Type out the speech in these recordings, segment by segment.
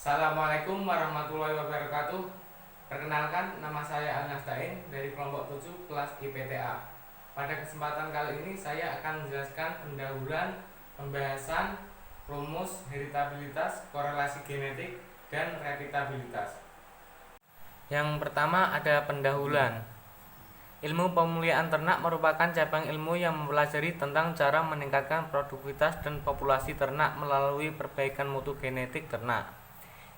Assalamualaikum warahmatullahi wabarakatuh. Perkenalkan, nama saya Al-Nastain dari kelompok 7 kelas IPTA. Pada kesempatan kali ini saya akan menjelaskan pendahuluan pembahasan rumus heritabilitas, korelasi genetik, dan repitabilitas. Yang pertama ada pendahuluan. Ilmu pemulihan ternak merupakan cabang ilmu yang mempelajari tentang cara meningkatkan produktivitas dan populasi ternak melalui perbaikan mutu genetik ternak.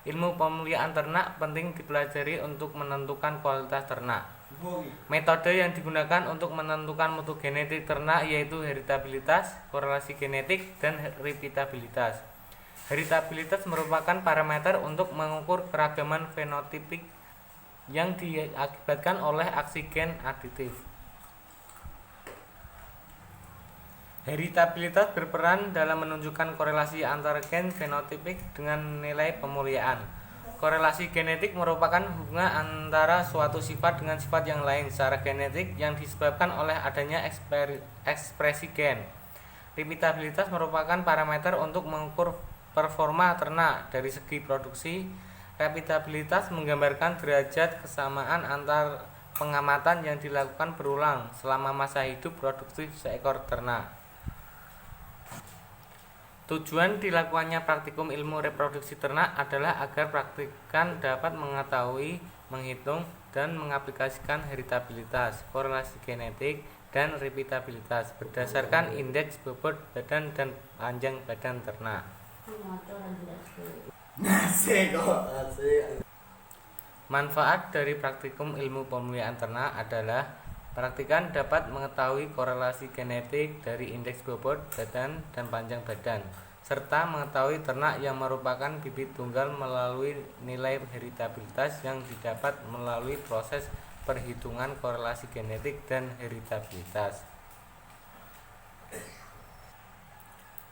Ilmu pemulihan ternak penting dipelajari untuk menentukan kualitas ternak. Metode yang digunakan untuk menentukan mutu genetik ternak yaitu heritabilitas, korelasi genetik, dan repitabilitas. Heritabilitas merupakan parameter untuk mengukur keragaman fenotipik yang diakibatkan oleh aksi gen aditif. Heritabilitas berperan dalam menunjukkan korelasi antara gen fenotipik dengan nilai pemulihan. Korelasi genetik merupakan hubungan antara suatu sifat dengan sifat yang lain secara genetik yang disebabkan oleh adanya ekspresi gen. Repitabilitas merupakan parameter untuk mengukur performa ternak dari segi produksi. Repitabilitas menggambarkan derajat kesamaan antar pengamatan yang dilakukan berulang selama masa hidup produktif seekor ternak. Tujuan dilakukannya praktikum ilmu reproduksi ternak adalah agar praktikan dapat mengetahui, menghitung, dan mengaplikasikan heritabilitas, korelasi genetik, dan repitabilitas berdasarkan indeks bobot badan dan panjang badan ternak. Manfaat dari praktikum ilmu pemulihan ternak adalah praktikan dapat mengetahui korelasi genetik dari indeks bobot badan dan panjang badan, serta mengetahui ternak yang merupakan bibit tunggal melalui nilai heritabilitas yang didapat melalui proses perhitungan korelasi genetik dan heritabilitas.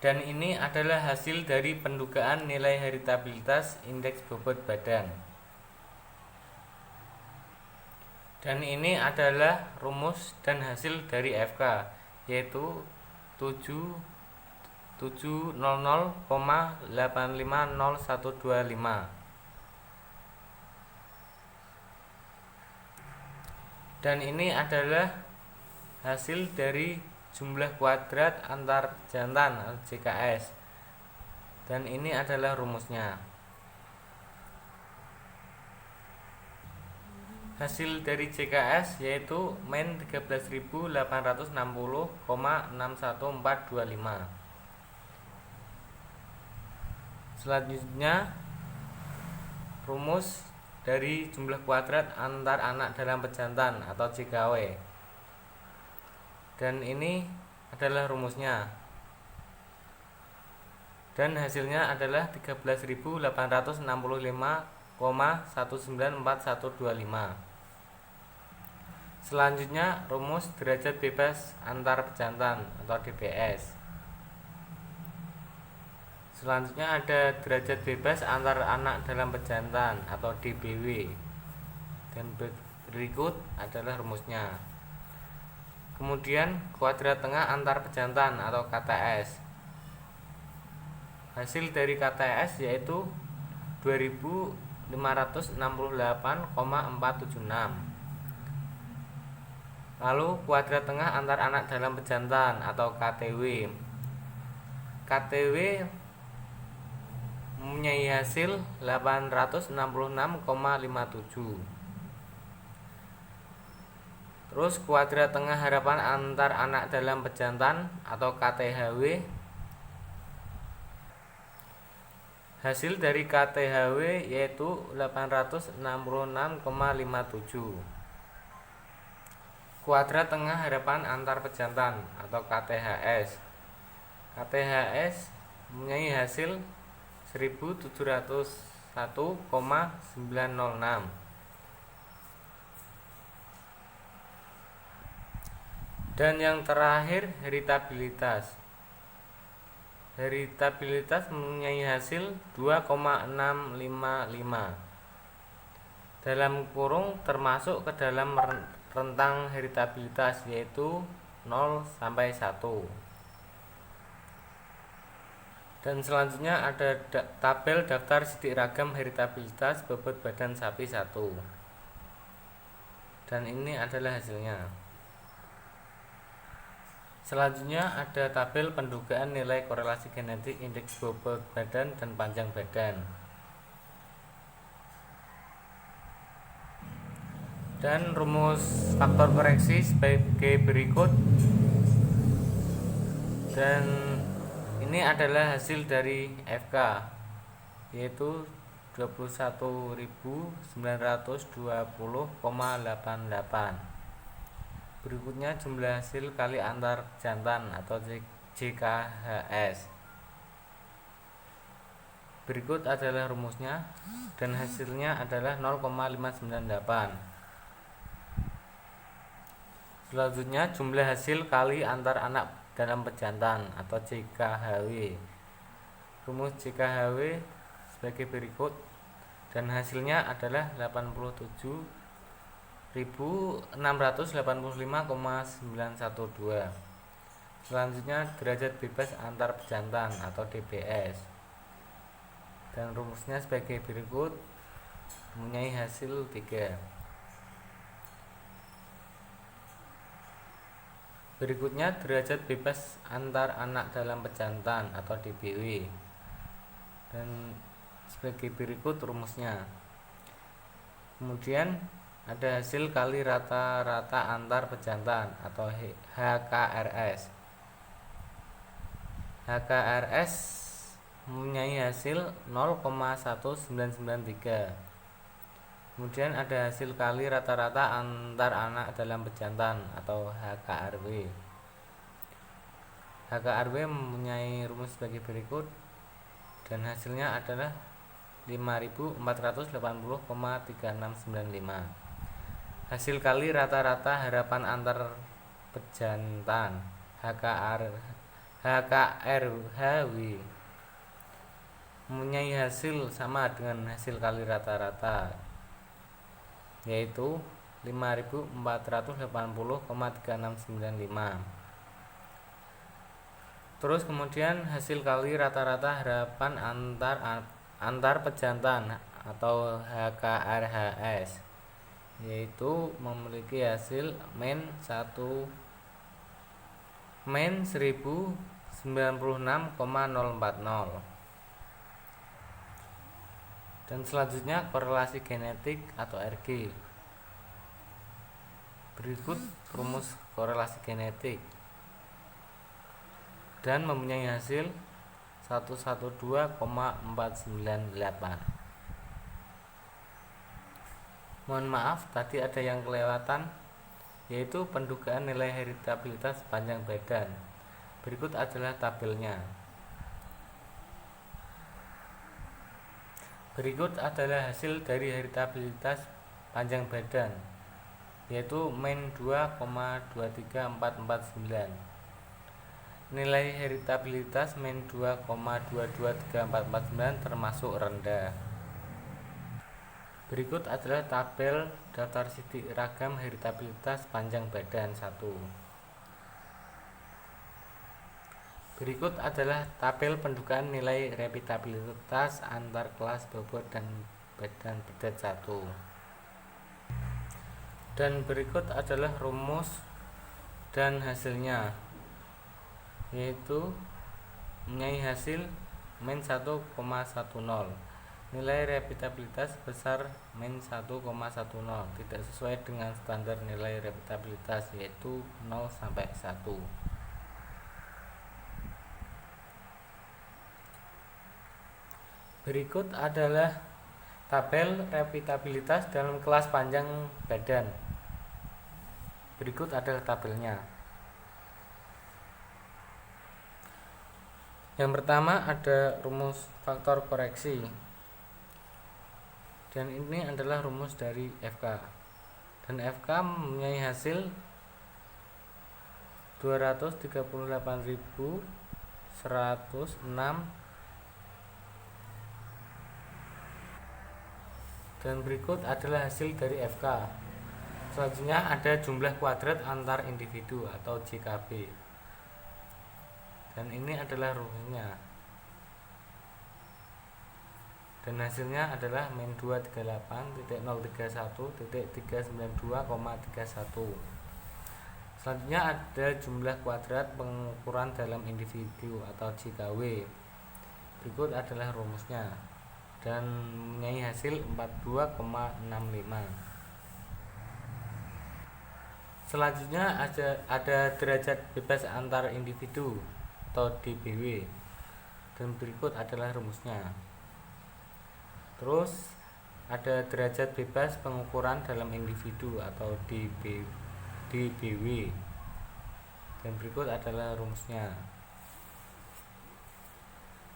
Dan ini adalah hasil dari pendugaan nilai heritabilitas indeks bobot badan. Dan ini adalah rumus dan hasil dari FK, yaitu 7700,850125. Dan ini adalah hasil dari jumlah kuadrat antar jantan JKS. Dan ini adalah rumusnya. Hasil dari JKS yaitu min 13.860,61425. Selanjutnya rumus dari jumlah kuadrat antar anak dalam pejantan atau JKW. Dan ini adalah rumusnya. Dan hasilnya adalah 13.865,194125. Selanjutnya rumus derajat bebas antar pejantan atau DBS. Selanjutnya ada derajat bebas antar anak dalam pejantan atau DBW. Dan berikut adalah rumusnya. Kemudian kuadrat tengah antar pejantan atau KTS. Hasil dari KTS yaitu 2568,476. Lalu kuadrat tengah antar anak dalam pejantan atau KTW. KTW mempunyai hasil 866,57. Terus kuadrat tengah harapan antar anak dalam pejantan atau KTHW. Hasil dari KTHW yaitu 866,57. Kuadrat tengah harapan antar pejantan atau KTHS. KTHS mempunyai hasil 1701,906. Dan yang terakhir heritabilitas. Heritabilitas mempunyai hasil 2,655. Dalam kurung termasuk ke dalam rentang heritabilitas yaitu 0 sampai 1. Dan selanjutnya ada tabel daftar sidik ragam heritabilitas bobot badan sapi 1. Dan ini adalah hasilnya. Selanjutnya ada tabel pendugaan nilai korelasi genetik indeks bobot badan dan panjang badan. Dan rumus faktor koreksi sebagai berikut. Dan ini adalah hasil dari FK, yaitu 21.920,88. Berikutnya jumlah hasil kali antar jantan atau JKHS. Berikut adalah rumusnya, dan hasilnya adalah 0,598. Selanjutnya jumlah hasil kali antar anak dalam pejantan atau JKHW. Rumus JKHW sebagai berikut, dan hasilnya adalah 87.685,912. Selanjutnya derajat bebas antar pejantan atau DBS, dan rumusnya sebagai berikut, mempunyai hasil 3. Berikutnya derajat bebas antar anak dalam pejantan atau DBW, dan sebagai berikut rumusnya. Kemudian ada hasil kali rata-rata antar pejantan atau HKRS. HKRS mempunyai hasil 0,1993. Kemudian ada hasil kali rata-rata antar anak dalam pejantan atau HKRW. HKRW mempunyai rumus sebagai berikut, dan hasilnya adalah 5.480,3695. Hasil kali rata-rata harapan antar pejantan HKRHW mempunyai hasil sama dengan hasil kali rata-rata, yaitu 5.480,3695. Terus kemudian hasil kali rata-rata harapan antar pejantan atau HKRHS, yaitu memiliki hasil min 1096,040. Dan selanjutnya korelasi genetik atau RG. Berikut rumus korelasi genetik, dan mempunyai hasil 112,498. Mohon maaf tadi ada yang kelewatan, yaitu pendugaan nilai heritabilitas panjang badan. Berikut adalah tabelnya. Berikut adalah hasil dari heritabilitas panjang badan, yaitu min 2,23449. Nilai heritabilitas min 2,223449 termasuk rendah. Berikut adalah tabel daftar sidik ragam heritabilitas panjang badan 1. Berikut adalah tabel pendugaan nilai repitabilitas antar kelas bobot dan badan berat 1. Dan berikut adalah rumus dan hasilnya, yaitu mempunyai hasil min 1,10. Nilai repitabilitas besar min 1,10, tidak sesuai dengan standar nilai repitabilitas, yaitu 0 sampai 1. Berikut adalah tabel repitabilitas dalam kelas panjang badan. Berikut adalah tabelnya. Yang pertama ada rumus faktor koreksi, dan ini adalah rumus dari FK. Dan FK mempunyai hasil 238.106. Dan berikut adalah hasil dari FK. Selanjutnya ada jumlah kuadrat antar individu atau JKB, dan ini adalah rumusnya. dan hasilnya adalah min 238.031.392,31. Selanjutnya ada jumlah kuadrat pengukuran dalam individu atau JKW. Berikut adalah rumusnya dan mempunyai hasil 42,65. Selanjutnya ada derajat bebas antar individu atau DBW, dan berikut adalah rumusnya. Terus ada derajat bebas pengukuran dalam individu atau DBW, dan berikut adalah rumusnya.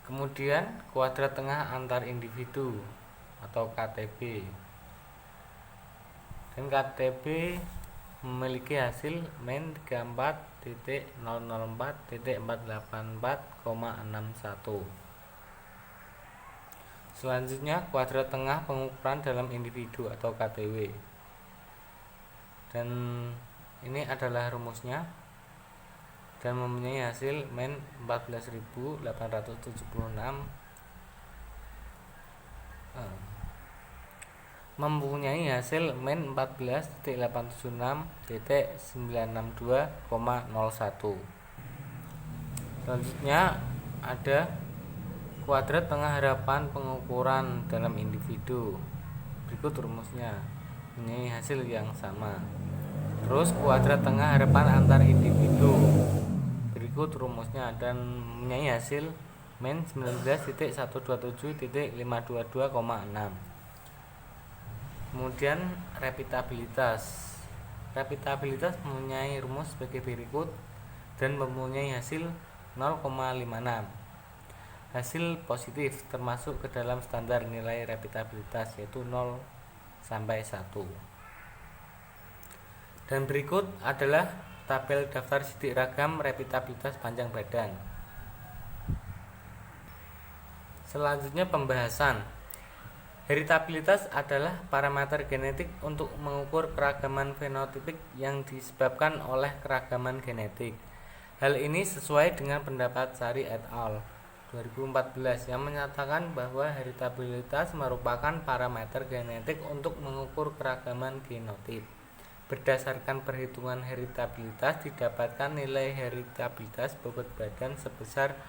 Kemudian kuadrat tengah antar individu atau KTB, dan KTB memiliki hasil min 34.004.484,61. Selanjutnya kuadrat tengah pengukuran dalam individu atau KTW, dan ini adalah rumusnya dan mempunyai hasil min 14.876 mempunyai hasil min 14.876.962,01. Selanjutnya ada kuadrat tengah harapan pengukuran dalam individu. Berikut rumusnya, mempunyai hasil yang sama. Terus kuadrat tengah harapan antar individu. Berikut rumusnya dan mempunyai hasil min 19.127.522,6. Kemudian repitabilitas. Repitabilitas mempunyai rumus sebagai berikut dan mempunyai hasil 0,56. Hasil positif termasuk ke dalam standar nilai repitabilitas, yaitu 0 sampai 1. Dan berikut adalah tabel daftar sidik ragam repitabilitas panjang badan. Selanjutnya pembahasan. Heritabilitas adalah parameter genetik untuk mengukur keragaman fenotipik yang disebabkan oleh keragaman genetik. Hal ini sesuai dengan pendapat Sari et al. 2014 yang menyatakan bahwa heritabilitas merupakan parameter genetik untuk mengukur keragaman genotip. Berdasarkan perhitungan heritabilitas didapatkan nilai heritabilitas bobot badan sebesar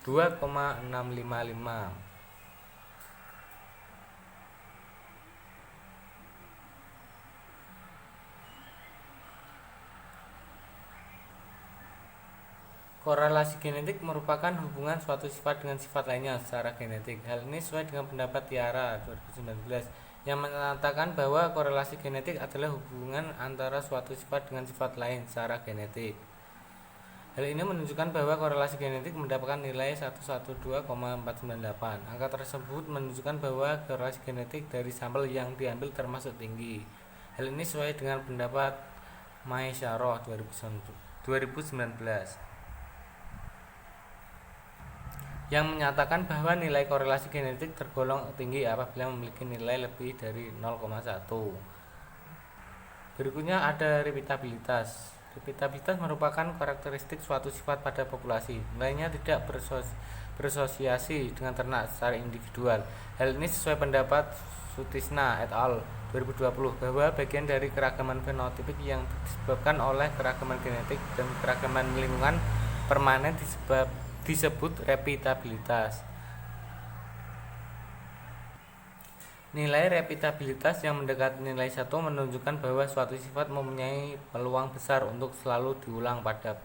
2,655. Korelasi genetik merupakan hubungan suatu sifat dengan sifat lainnya secara genetik. Hal ini sesuai dengan pendapat Tiara 2019 yang menyatakan bahwa korelasi genetik adalah hubungan antara suatu sifat dengan sifat lain secara genetik. Hal ini menunjukkan bahwa korelasi genetik mendapatkan nilai 112,498. Angka tersebut menunjukkan bahwa korelasi genetik dari sampel yang diambil termasuk tinggi. Hal ini sesuai dengan pendapat Maesyarah 2019 yang menyatakan bahwa nilai korelasi genetik tergolong tinggi apabila memiliki nilai lebih dari 0,1. Berikutnya ada repitabilitas. Repitabilitas merupakan karakteristik suatu sifat pada populasi. Nilainya tidak berasosiasi dengan ternak secara individual. Hal ini sesuai pendapat Sutisna et al. 2020 bahwa bagian dari keragaman fenotipik yang disebabkan oleh keragaman genetik dan keragaman lingkungan permanen disebut repitabilitas. Nilai repitabilitas yang mendekati nilai 1 menunjukkan bahwa suatu sifat mempunyai peluang besar untuk selalu diulang pada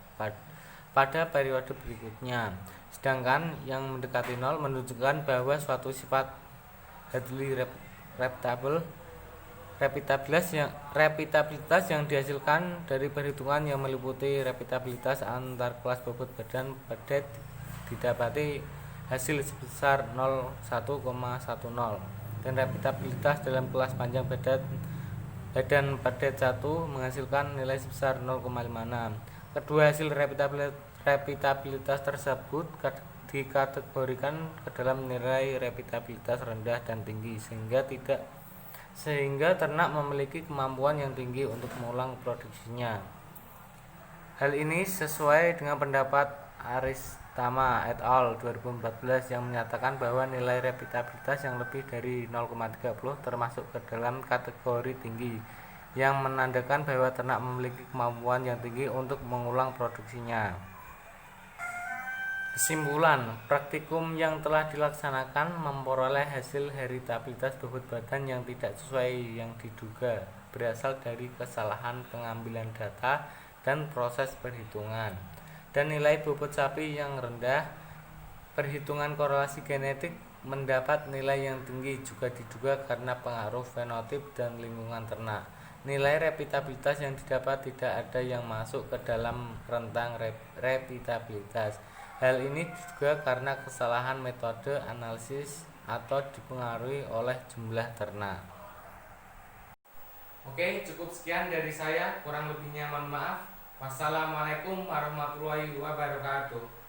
periode berikutnya. Sedangkan yang mendekati 0 menunjukkan bahwa suatu sifat highly reputable. Repitabilitas yang dihasilkan dari perhitungan yang meliputi repitabilitas antar kelas bobot badan pada didapati hasil sebesar 0,1,10 dan repitabilitas dalam kelas panjang badan pada 1 menghasilkan nilai sebesar 0,56. Kedua hasil repitabilitas tersebut dikategorikan ke dalam nilai repitabilitas rendah dan tinggi sehingga ternak memiliki kemampuan yang tinggi untuk mengulang produksinya. Hal ini sesuai dengan pendapat Tama et al. 2014 yang menyatakan bahwa nilai reputabilitas yang lebih dari 0,30 termasuk ke dalam kategori tinggi, yang menandakan bahwa ternak memiliki kemampuan yang tinggi untuk mengulang produksinya. Kesimpulan, praktikum yang telah dilaksanakan memperoleh hasil heritabilitas bobot badan yang tidak sesuai yang diduga, berasal dari kesalahan pengambilan data dan proses perhitungan. Dan nilai bobot sapi yang rendah, perhitungan korelasi genetik mendapat nilai yang tinggi juga diduga karena pengaruh fenotip dan lingkungan ternak. Nilai reputabilitas yang didapat tidak ada yang masuk ke dalam rentang reputabilitas. Hal ini juga karena kesalahan metode analisis atau dipengaruhi oleh jumlah ternak. Oke, cukup sekian dari saya. Kurang lebihnya mohon maaf. Wassalamualaikum warahmatullahi wabarakatuh.